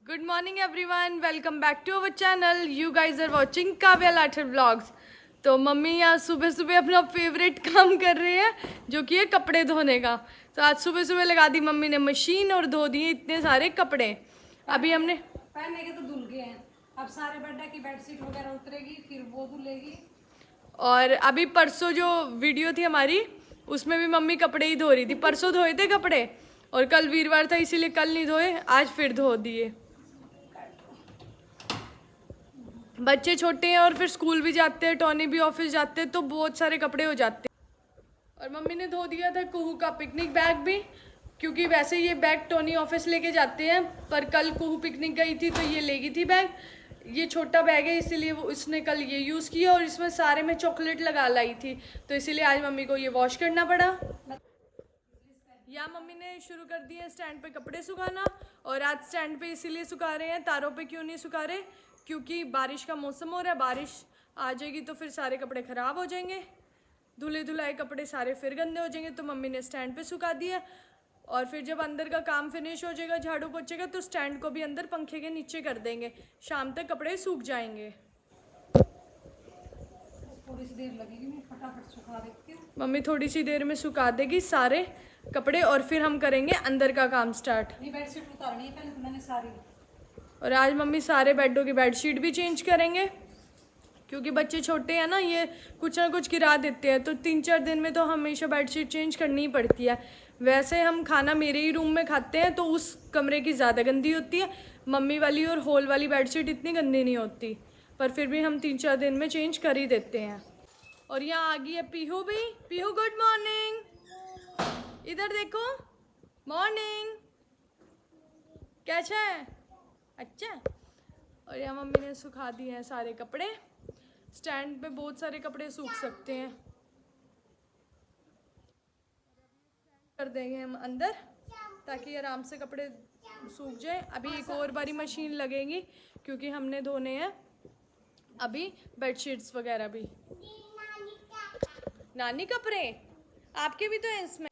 Good morning everyone, welcome back to our channel. You guys are watching Kavya Lathar vlogs. तो mummy यहाँ सुबह सुबह अपना फेवरेट काम कर रहे हैं, जो कि है कपड़े धोने का. तो आज सुबह सुबह लगा दी मम्मी ने मशीन और धो दिए इतने सारे कपड़े. अभी हमने पहनने के तो धुल गए हैं, अब सारे बेड की बेडशीट वगैरह उतरेगी, फिर वो धुलेगी. और अभी परसों जो वीडियो थी हमारी, उसमें भी मम्मी कपड़े ही धो रही थी. परसों धोए थे कपड़े और कल वीरवार था इसीलिए कल नहीं धोए, आज फिर धो दिए. बच्चे छोटे हैं और फिर स्कूल भी जाते हैं, टॉनी भी ऑफिस जाते हैं, तो बहुत सारे कपड़े हो जाते हैं. और मम्मी ने धो दिया था कुहू का पिकनिक बैग भी, क्योंकि वैसे ये बैग टॉनी ऑफिस लेके जाते हैं, पर कल कुहू पिकनिक गई थी तो ये लेगी थी बैग. ये छोटा बैग है इसीलिए वो उसने कल ये यूज़ किया, और इसमें सारे में चॉकलेट लगा लाई थी, तो इसीलिए आज मम्मी को ये वॉश करना पड़ा. या मम्मी ने शुरू कर दिया स्टैंड पे कपड़े सुखाना, और आज स्टैंड पे इसीलिए सुखा रहे हैं, तारों पे क्यों नहीं सुखा रहे, क्योंकि बारिश का मौसम हो रहा है. बारिश आ जाएगी तो फिर सारे कपड़े ख़राब हो जाएंगे, धुले धुलाए कपड़े सारे फिर गंदे हो जाएंगे. तो मम्मी ने स्टैंड पे सुखा दिया, और फिर जब अंदर का काम फिनिश हो जाएगा, झाड़ू पोछेगा, तो स्टैंड को भी अंदर पंखे के नीचे कर देंगे. शाम तक कपड़े सूख जाएंगे. थोड़ी सी देर लगेगी, मैं फटाफट सुखा देती हूँ. मम्मी थोड़ी सी देर में सुखा देगी सारे कपड़े, और फिर हम करेंगे अंदर का काम स्टार्ट. ये बेडशीट उतारनी है पहले, तो मैंने सारी. और आज मम्मी सारे बेडों की बेडशीट भी चेंज करेंगे, क्योंकि बच्चे छोटे हैं ना, ये कुछ ना कुछ गिरा देते हैं, तो 3-4 दिन में तो हमेशा बेडशीट चेंज करनी ही पड़ती है. वैसे हम खाना मेरे ही रूम में खाते हैं, तो उस कमरे की ज़्यादा गंदी होती है. मम्मी वाली और हॉल वाली बेडशीट इतनी गंदी नहीं होती, पर फिर भी हम 3-4 दिन में चेंज कर ही देते हैं. और यहाँ आ गई है पीहू भी. पीहू गुड मॉर्निंग, इधर देखो. मॉर्निंग, कैसा है? अच्छा. और यहाँ मम्मी ने सुखा दिए हैं सारे कपड़े. स्टैंड पे बहुत सारे कपड़े सूख सकते हैं, कर देंगे हम अंदर, ताकि आराम से कपड़े सूख जाए. अभी एक और बारी मशीन लगेगी, क्योंकि हमने धोने हैं अभी बेडशीट्स वगैरह भी. नानी कपड़े आपके भी तो हैं इसमें.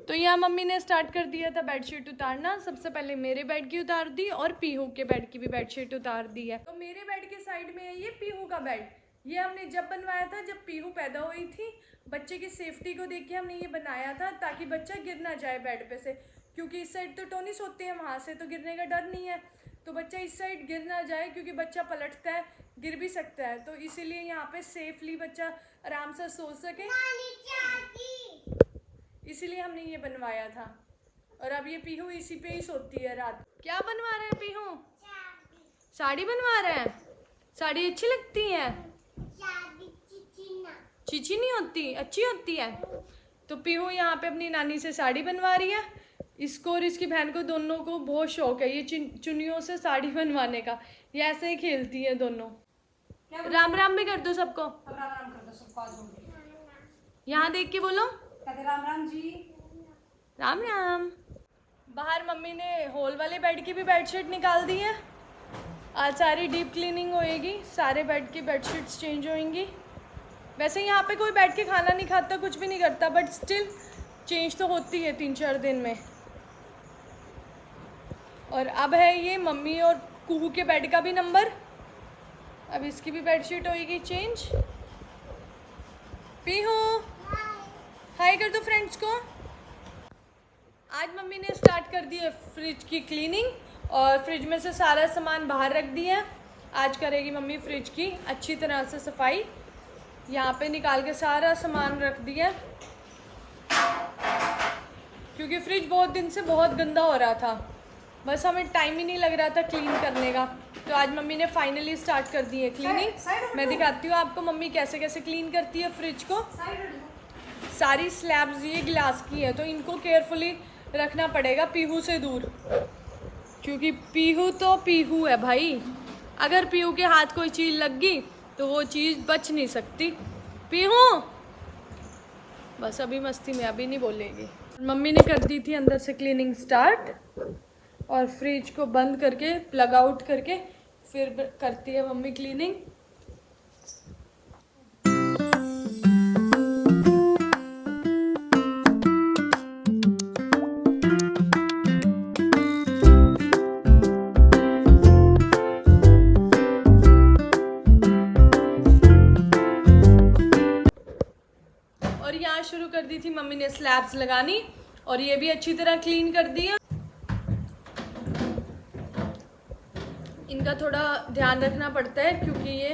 तो यहाँ मम्मी ने स्टार्ट कर दिया था बेडशीट उतारना. सबसे पहले मेरे बेड की उतार दी, और पीहू के बेड की भी बेडशीट उतार दी है. तो मेरे बेड के साइड में है ये पीहू का बेड. ये हमने जब बनवाया था, जब पीहू पैदा हुई थी, बच्चे की सेफ्टी को देख के हमने ये बनाया था, ताकि बच्चा गिर ना जाए बेड पे से, क्योंकि इस साइड तो टोनी सोते हैं, वहाँ से तो गिरने का डर नहीं है. तो बच्चा इस साइड गिर ना जाए, क्योंकि बच्चा पलटता है, गिर भी सकता है, तो इसीलिए यहाँ पे सेफली बच्चा आराम से सो सके, इसीलिए हमने ये बनवाया था. और अब ये पीहू इसी पे ही सोती है रात. क्या बनवा रहे हैं पीहू? साड़ी बनवा रहे हैं. साड़ी अच्छी लगती है? चीची नहीं होती, अच्छी होती है. तो पीहू यहाँ पे अपनी नानी से साड़ी बनवा रही है. इसको और इसकी बहन को दोनों को बहुत शौक है ये चुन्नियों से साड़ी बनवाने का. ये ऐसे ही खेलती है दोनों. राम राम भी कर दो सबको. अब राम राम कर दो सबको. आज होंगे यहाँ देख के बोलो कहते राम राम जी. राम राम. बाहर मम्मी ने हॉल वाले बेड की भी बेडशीट निकाल दी है. आज सारी डीप क्लीनिंग होएगी, सारे बेड की बेडशीट्स चेंज होंगी. वैसे यहाँ पे कोई बैठ के खाना नहीं खाता, कुछ भी नहीं करता, बट स्टिल चेंज तो होती है 3-4 दिन में. और अब है ये मम्मी और कुहू के बेड का भी नंबर. अब इसकी भी बेडशीट होएगी चेंज. पीहू हाय कर दो फ्रेंड्स को. आज मम्मी ने स्टार्ट कर दी है फ्रिज की क्लीनिंग, और फ्रिज में से सारा सामान बाहर रख दिया है. आज करेगी मम्मी फ्रिज की अच्छी तरह से सफाई. यहाँ पे निकाल के सारा सामान रख दिया, क्योंकि फ्रिज बहुत दिन से बहुत गंदा हो रहा था, बस हमें टाइम ही नहीं लग रहा था क्लीन करने का. तो आज मम्मी ने फाइनली स्टार्ट कर दी है क्लीनिंग. मैं दिखाती हूँ आपको मम्मी कैसे कैसे क्लीन करती है फ्रिज को. सारी स्लैब्स ये ग्लास की है, तो इनको केयरफुली रखना पड़ेगा पीहू से दूर, क्योंकि पीहू तो पीहू है भाई. अगर पीहू के हाथ कोई चीज़ लग गई तो वो चीज़ बच नहीं सकती. पीहू बस अभी मस्ती में, अभी नहीं बोलेगी. मम्मी ने कर दी थी अंदर से क्लीनिंग स्टार्ट, और फ्रिज को बंद करके प्लग आउट करके फिर करती है मम्मी क्लीनिंग. थी मम्मी ने स्लैब्स लगानी और ये भी अच्छी तरह क्लीन कर दिया। इनका थोड़ा ध्यान रखना पड़ता है क्योंकि ये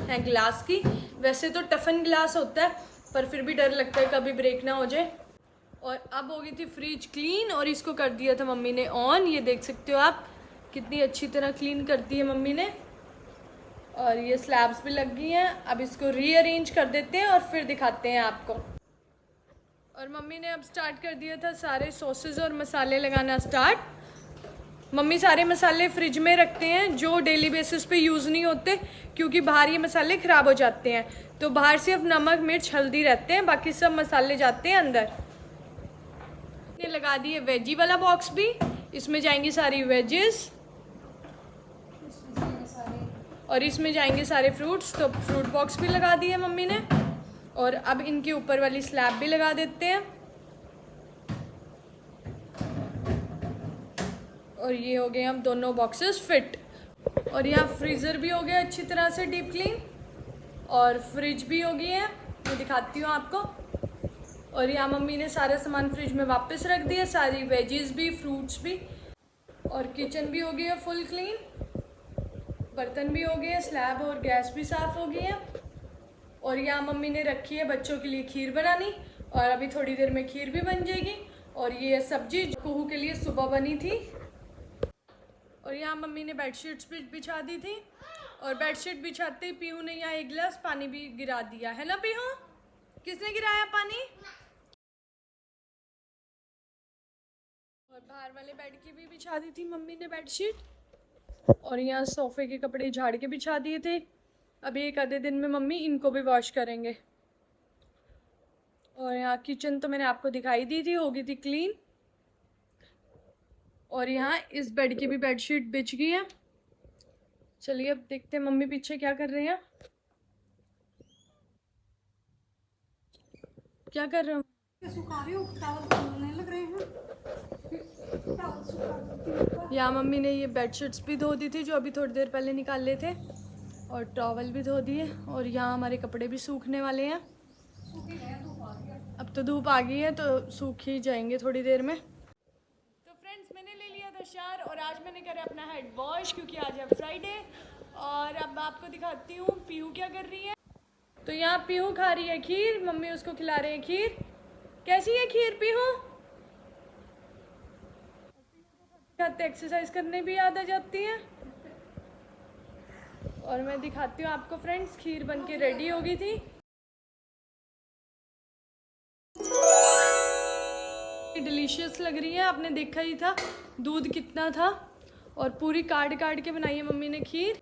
है ग्लास की, वैसे तो टफन ग्लास होता है पर फिर भी डर लगता है कभी ब्रेक ना हो जाए। और अब हो गई थी फ्रिज क्लीन और इसको कर दिया था मम्मी ने ऑन। ये देख सकते हो आप कितनी अच्छी तरह क्लीन करती है मम्मी ने। और ये स्लैब्स भी लग गई हैं। अब इसको रीअरेंज कर देते हैं और फिर दिखाते हैं आपको। और मम्मी ने अब स्टार्ट कर दिया था सारे सॉसेस और मसाले लगाना स्टार्ट। मम्मी सारे मसाले फ्रिज में रखते हैं जो डेली बेसिस पे यूज़ नहीं होते क्योंकि बाहर ये मसाले ख़राब हो जाते हैं, तो बाहर सिर्फ नमक मिर्च हल्दी रहते हैं, बाकी सब मसाले जाते हैं अंदर। ने लगा दिए वेजी वाला बॉक्स भी, इसमें जाएंगी सारी वेजेस और इसमें जाएंगे सारे फ्रूट्स, तो फ्रूट बॉक्स भी लगा दिए मम्मी ने। और अब इनके ऊपर वाली स्लैब भी लगा देते हैं। और ये हो गए अब दोनों बॉक्सेस फिट। और यहाँ फ्रीज़र भी हो गया अच्छी तरह से डीप क्लीन और फ्रिज भी हो गई है, मैं दिखाती हूँ आपको। और यहाँ मम्मी ने सारा सामान फ्रिज में वापस रख दिया, सारी वेजीज भी फ्रूट्स भी। और किचन भी हो गई है फुल क्लीन, बर्तन भी हो गए, स्लैब और गैस भी साफ़ हो गई है। और यहाँ मम्मी ने रखी है बच्चों के लिए खीर बनानी और अभी थोड़ी देर में खीर भी बन जाएगी। और ये सब्जी कुहू के लिए सुबह बनी थी। और यहाँ मम्मी ने बेडशीट्स भी बिछा दी थी और बेडशीट बिछाते ही पीहू ने यहाँ एक गिलास पानी भी गिरा दिया है ना पीहू? किसने गिराया पानी? और बाहर वाले बेड की भी बिछा दी थी मम्मी ने बेडशीट। और यहाँ सोफे के कपड़े झाड़ के बिछा दिए थे। अभी एक आधे दिन में मम्मी इनको भी वॉश करेंगे। और यहाँ किचन तो मैंने आपको दिखाई दी थी, हो गई थी क्लीन। और यहाँ इस बेड की भी बेडशीट बिछ गई है। चलिए अब देखते हैं मम्मी पीछे क्या कर रहे हैं। क्या कर रहे हो? सुखा रही हूँ, टॉवल धुलने लग रहे हैं। टॉवल सुखा यहाँ मम्मी ने ये बेडशीट्स भी धो दी थी जो अभी थोड़ी देर पहले निकाल लिए थे, और टॉवल भी धो दिए। और यहाँ हमारे कपड़े भी सूखने वाले हैं। अब तो धूप आ गई है तो सूख ही जाएंगे थोड़ी देर में। तो फ्रेंड्स मैंने ले लिया था शावर और आज मैंने करा अपना हेड वॉश क्योंकि आज है फ्राइडे। और अब आपको दिखाती हूँ पीहू क्या कर रही है। तो यहाँ पीहू खा रही है खीर, मम्मी उसको खिला रहे हैं खीर। कैसी है खीर पीहू? खाते एक्सरसाइज करने भी याद आ जाती है। और मैं दिखाती हूँ आपको फ्रेंड्स, खीर बन के रेडी हो गई थी। डिलीशियस लग रही है, आपने देखा ही था दूध कितना था। और पूरी काट काट के बनाई है मम्मी ने खीर।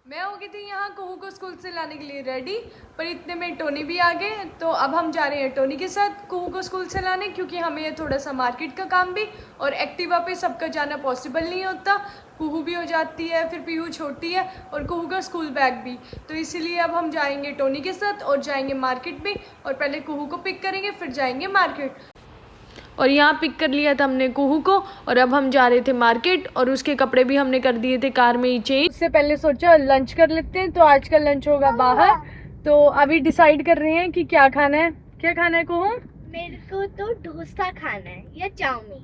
मैं हो गई थी यहाँ कुहू को स्कूल से लाने के लिए रेडी, पर इतने में टोनी भी आ गए। तो अब हम जा रहे हैं टोनी के साथ कुहू को स्कूल से लाने, क्योंकि हमें ये थोड़ा सा मार्केट का काम भी और एक्टिवा पे सबका जाना पॉसिबल नहीं होता। कुहू भी हो जाती है, फिर पीहू छोटी है और कुहू का स्कूल बैग भी, तो इसीलिए अब हम जाएंगे टोनी के साथ और जाएंगे मार्केट भी। और पहले कुहू को पिक करेंगे फिर जाएंगे मार्केट। और यहाँ पिक कर लिया था हमने कुहू को और अब हम जा रहे थे मार्केट। और उसके कपड़े भी हमने कर दिए थे कार में ही चेंज। उससे पहले सोचा लंच कर लेते हैं, तो आज का लंच होगा बाहर। तो अभी डिसाइड कर रहे हैं कि क्या खाना है। क्या खाना है कुहू? मेरे को तो डोसा खाना है या चाउमीन।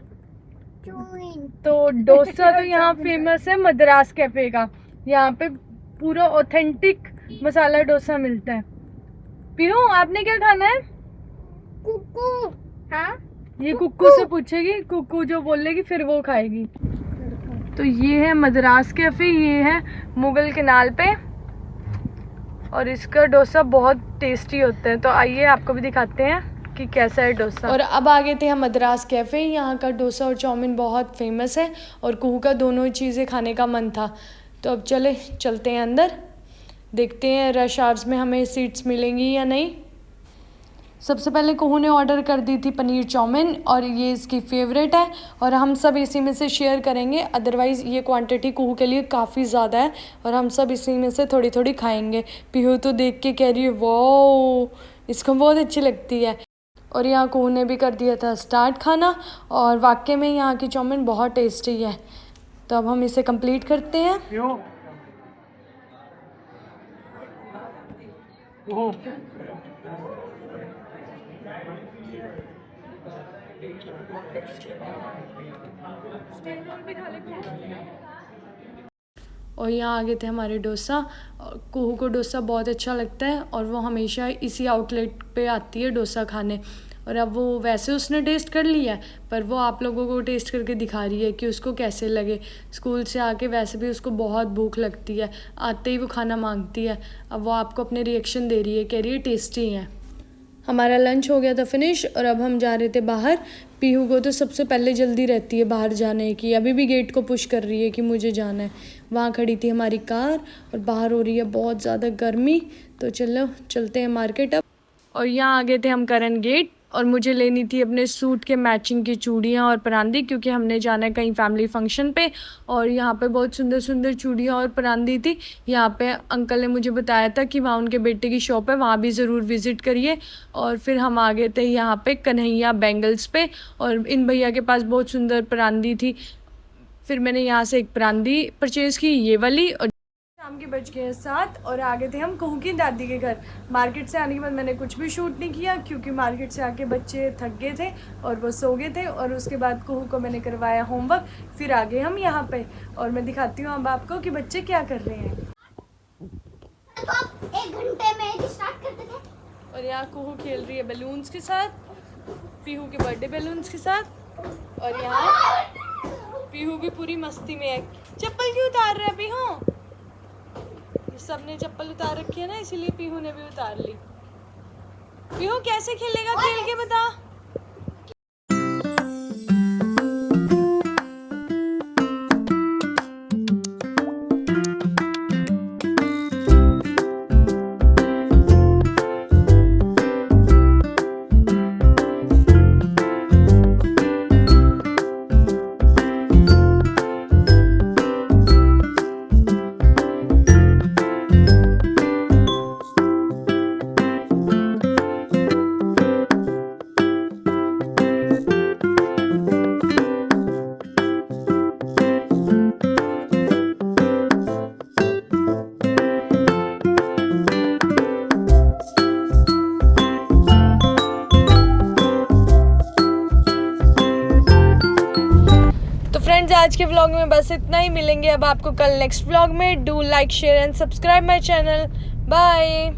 तो डोसा तो यहाँ फेमस है मद्रास कैफे का, यहाँ पे पूरा ऑथेंटिक मसाला डोसा मिलता है। पीहू आपने क्या खाना है? कुकू। हाँ ये कुक्कू से पूछेगी, कुक्कू जो बोलेगी फिर वो खाएगी। तो ये है मद्रास कैफे, ये है मुगल किनाल पे और इसका डोसा बहुत टेस्टी होता है। तो आइए आपको भी दिखाते हैं कि कैसा है डोसा। और अब आ गए थे हम मद्रास कैफे। यहाँ का डोसा और चाउमीन बहुत फेमस है और कुहू का दोनों ही चीज़ें खाने का मन था। तो अब चलते हैं अंदर, देखते हैं रश आवर्स में हमें सीट्स मिलेंगी या नहीं। सबसे पहले कुहू ने ऑर्डर कर दी थी पनीर चाउमीन और ये इसकी फेवरेट है और हम सब इसी में से शेयर करेंगे। अदरवाइज़ ये क्वांटिटी कुहू के लिए काफ़ी ज़्यादा है और हम सब इसी में से थोड़ी थोड़ी खाएंगे। पीहू तो देख के कह रही है वाओ, इसको बहुत अच्छी लगती है। और यहाँ कुहू ने भी कर दिया था स्टार्ट खाना और वाकई में यहाँ की चाउमीन बहुत टेस्टी है। तो अब हम इसे कंप्लीट करते हैं। और यहाँ आ गए थे हमारे डोसा। कुहू को डोसा बहुत अच्छा लगता है और वो हमेशा इसी आउटलेट पे आती है डोसा खाने। और अब वो वैसे उसने टेस्ट कर लिया है, पर वो आप लोगों को टेस्ट करके दिखा रही है कि उसको कैसे लगे। स्कूल से आके वैसे भी उसको बहुत भूख लगती है, आते ही वो खाना मांगती है। अब वो आपको अपने रिएक्शन दे रही है, कह रही है टेस्टी है। हमारा लंच हो गया था फिनिश और अब हम जा रहे थे बाहर। पीहू को तो सबसे पहले जल्दी रहती है बाहर जाने की, अभी भी गेट को पुश कर रही है कि मुझे जाना है। वहाँ खड़ी थी हमारी कार और बाहर हो रही है बहुत ज़्यादा गर्मी। तो चलो चलते हैं मार्केट अब। और यहाँ आ गए थे हम करण गेट और मुझे लेनी थी अपने सूट के मैचिंग की चूड़ियाँ और परांदी, क्योंकि हमने जाना है कहीं फैमिली फंक्शन पे। और यहाँ पे बहुत सुंदर सुंदर चूड़ियाँ और परांदी थी। यहाँ पे अंकल ने मुझे बताया था कि वहाँ उनके बेटे की शॉप है, वहाँ भी ज़रूर विज़िट करिए। और फिर हम आ गए थे यहाँ पे कन्हैया बैंगल्स पे और इन भैया के पास बहुत सुंदर परांदी थी। फिर मैंने यहाँ से एक परांदी परचेज़ की, ये वाली। और शाम के बज गए 7 और आ गए थे हम कुहू की दादी के घर। मार्केट से आने के बाद मैंने कुछ भी शूट नहीं किया, क्योंकि मार्केट से आके बच्चे थक गए थे और वो सो गए थे। और उसके बाद कुहू को मैंने करवाया होमवर्क, फिर आ गए हम यहाँ पे। और मैं दिखाती हूँ अब आपको कि बच्चे क्या कर रहे हैं। तो आप 1 घंटे में स्टार्ट करते थे। और यहाँ कुहू खेल रही है बैलून्स के साथ, पीहू के बर्थडे बैलून्स के साथ। और यहाँ पीहू भी पूरी मस्ती में है। चप्पल क्यों उतार रहा है पीहू? सबने चप्पल उतार रखी है ना, इसीलिए पीहू ने भी उतार ली। पीहू कैसे खेलेगा, खेल के बता। फ्रेंड्स, आज के व्लॉग में बस इतना ही। मिलेंगे अब आपको कल नेक्स्ट व्लॉग में। Do like, share and subscribe my channel. Bye.